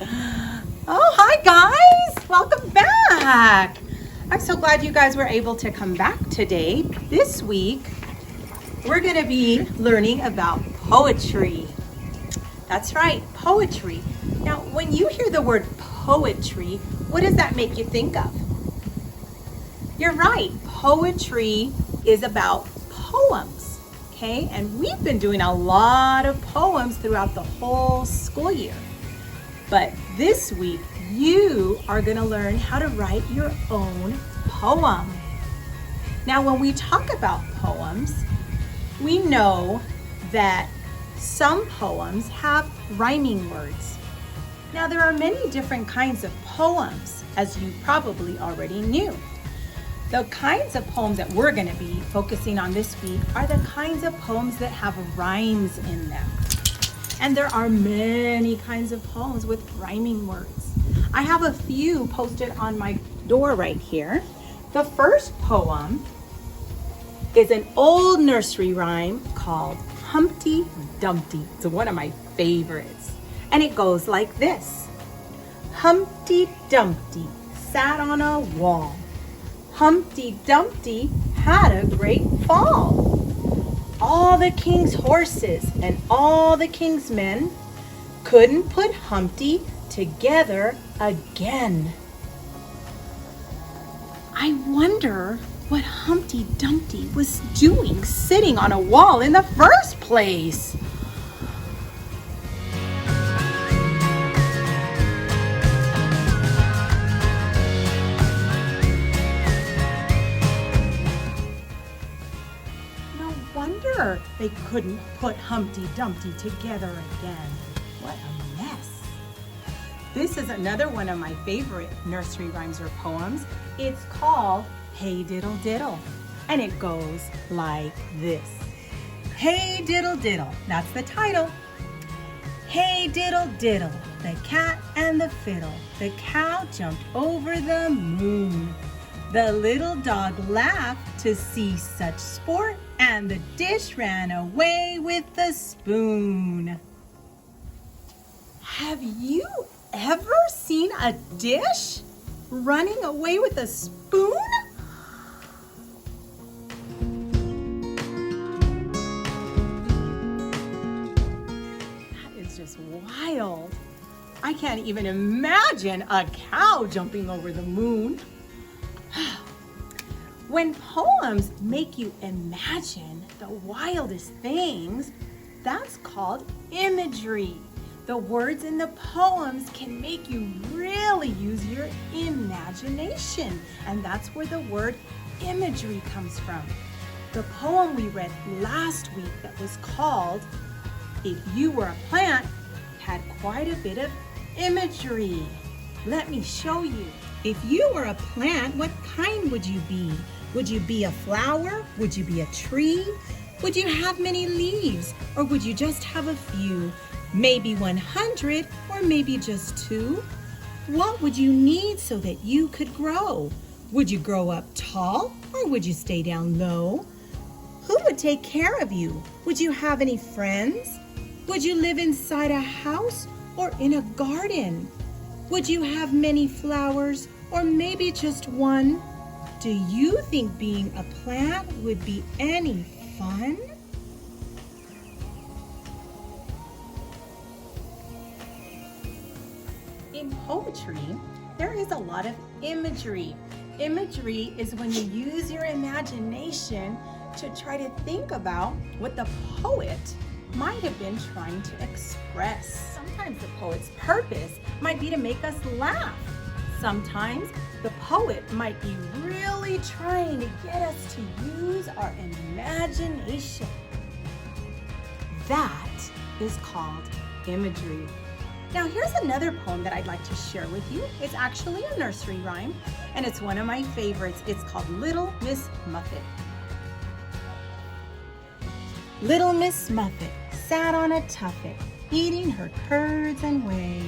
Oh, hi guys! Welcome back! I'm so glad you guys were able to come back today. This week, we're going to be learning about poetry. That's right, poetry. Now, when you hear the word poetry, what does that make you think of? You're right, poetry is about poems, okay? And we've been doing a lot of poems throughout the whole school year. But this week, you are going to learn how to write your own poem. Now, when we talk about poems, we know that some poems have rhyming words. Now, there are many different kinds of poems, as you probably already knew. The kinds of poems that we're going to be focusing on this week are the kinds of poems that have rhymes in them. And there are many kinds of poems with rhyming words. I have a few posted on my door right here. The first poem is an old nursery rhyme called Humpty Dumpty. It's one of my favorites. And it goes like this. Humpty Dumpty sat on a wall. Humpty Dumpty had a great fall. All the king's horses and all the king's men couldn't put Humpty together again. I wonder what Humpty Dumpty was doing sitting on a wall in the first place. Wonder they couldn't put Humpty Dumpty together again. What a mess. This is another one of my favorite nursery rhymes or poems. It's called Hey Diddle Diddle, and it goes like this. Hey diddle diddle, that's the title. Hey diddle diddle, the cat and the fiddle. The cow jumped over the moon. The little dog laughed to see such sport, and the dish ran away with the spoon. Have you ever seen a dish running away with a spoon? That is just wild. I can't even imagine a cow jumping over the moon. When poems make you imagine the wildest things, that's called imagery. The words in the poems can make you really use your imagination, and that's where the word imagery comes from. The poem we read last week that was called If You Were a Plant had quite a bit of imagery. Let me show you. If you were a plant, what kind would you be? Would you be a flower? Would you be a tree? Would you have many leaves? Or would you just have a few? Maybe 100 or maybe just 2? What would you need so that you could grow? Would you grow up tall or would you stay down low? Who would take care of you? Would you have any friends? Would you live inside a house or in a garden? Would you have many flowers or maybe just one? Do you think being a plant would be any fun? In poetry, there is a lot of imagery. Imagery is when you use your imagination to try to think about what the poet might have been trying to express. Sometimes the poet's purpose might be to make us laugh. Sometimes the poet might be really trying to get us to use our imagination. That is called imagery. Now here's another poem that I'd like to share with you. It's actually a nursery rhyme, and it's one of my favorites. It's called Little Miss Muffet. Little Miss Muffet sat on a tuffet, eating her curds and whey.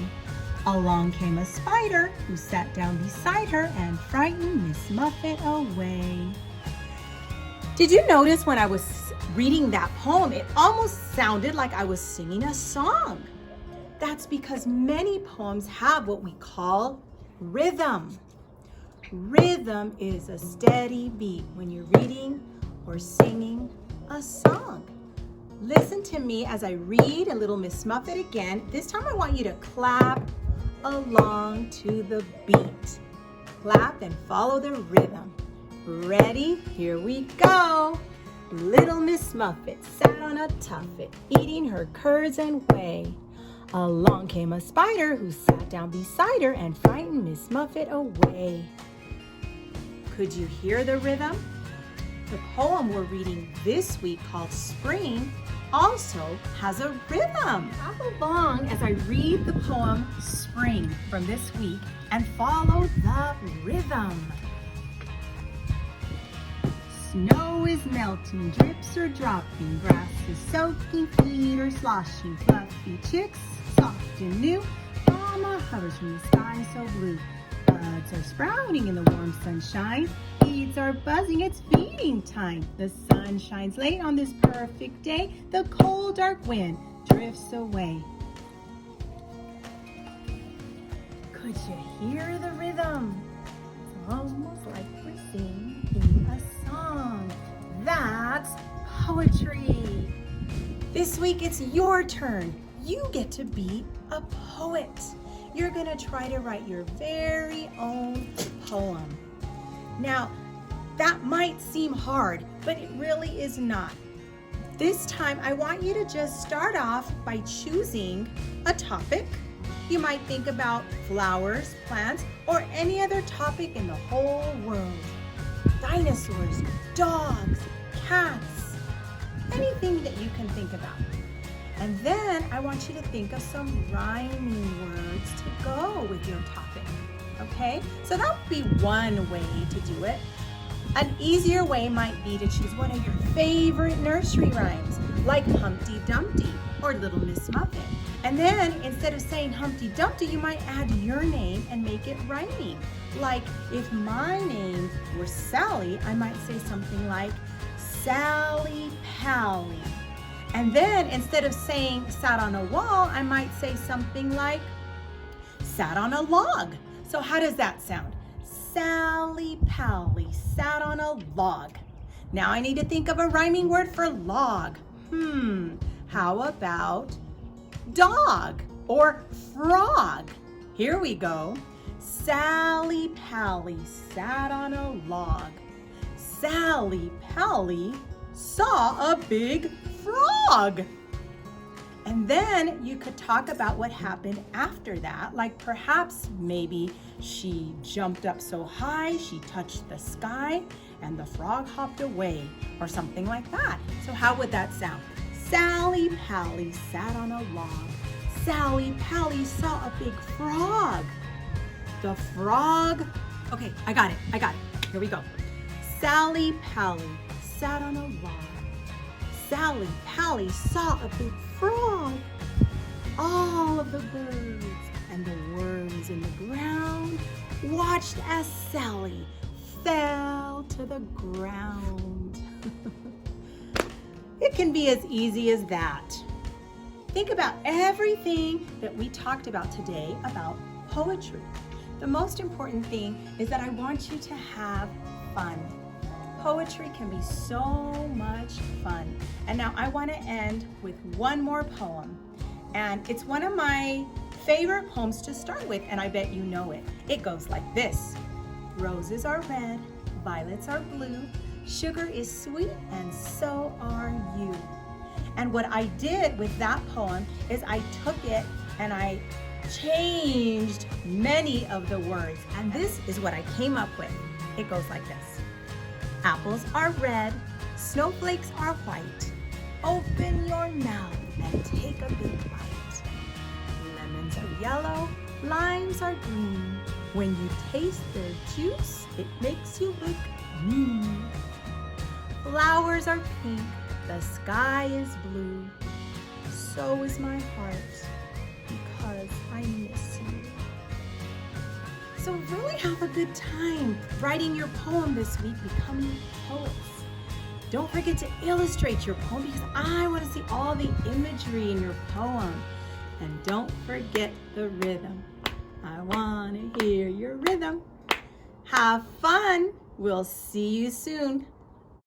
Along came a spider who sat down beside her and frightened Miss Muffet away. Did you notice when I was reading that poem, it almost sounded like I was singing a song? That's because many poems have what we call rhythm. Rhythm is a steady beat when you're reading or singing a song. Listen to me as I read a Little Miss Muffet again. This time I want you to clap along to the beat. Clap and follow the rhythm. Ready? Here we go. Little Miss Muffet sat on a tuffet, eating her curds and whey. Along came a spider who sat down beside her and frightened Miss Muffet away. Could you hear the rhythm? The poem we're reading this week called Spring also has a rhythm. Clap along as I read the poem Spring from this week and follow the rhythm. Snow is melting, drips are dropping, grass is soaking, feet are sloshing, fluffy chicks, soft and new, mama hovers from the sky so blue. Buds are sprouting in the warm sunshine, bees are buzzing, it's feeding time. The sun shines late on this perfect day, the cold dark wind drifts away. Could you hear the rhythm? It's almost like we're singing a song. That's poetry. This week it's your turn. You get to be a poet. You're gonna try to write your very own poem. Now, that might seem hard, but it really is not. This time, I want you to just start off by choosing a topic. You might think about flowers, plants, or any other topic in the whole world. Dinosaurs, dogs, cats, anything that you can think about. And then I want you to think of some rhyming words to go with your topic, okay? So that would be one way to do it. An easier way might be to choose one of your favorite nursery rhymes, like Humpty Dumpty or Little Miss Muffet. And then instead of saying Humpty Dumpty, you might add your name and make it rhyming. Like if my name were Sally, I might say something like Sally Pally. And then instead of saying sat on a wall, I might say something like sat on a log. So how does that sound? Sally Pally sat on a log. Now I need to think of a rhyming word for log. How about dog or frog? Here we go. Sally Pally sat on a log. Sally Pally saw a big frog. And then you could talk about what happened after that, like perhaps maybe she jumped up so high she touched the sky and the frog hopped away or something like that. So how would that sound? Sally Pally sat on a log. Sally Pally saw a big frog. The frog, okay, I got it. Here we go. Sally Pally sat on a log. Sally Pally saw a big frog. All of the birds and the worms in the ground watched as Sally fell to the ground. It can be as easy as that. Think about everything that we talked about today about poetry. The most important thing is that I want you to have fun. Poetry can be so much fun. And now I want to end with one more poem. And it's one of my favorite poems to start with, and I bet you know it. It goes like this. Roses are red, violets are blue, sugar is sweet, and so are you. And what I did with that poem is I took it and I changed many of the words. And this is what I came up with. It goes like this. Apples are red, snowflakes are white. Open your mouth and take a big bite. Lemons are yellow, limes are green. When you taste their juice, it makes you look green. Flowers are pink, the sky is blue. So is my heart, because I miss you. So really have a good time writing your poem this week, becoming poets. Don't forget to illustrate your poem because I want to see all the imagery in your poem. And don't forget the rhythm. I want to hear your rhythm. Have fun. We'll see you soon.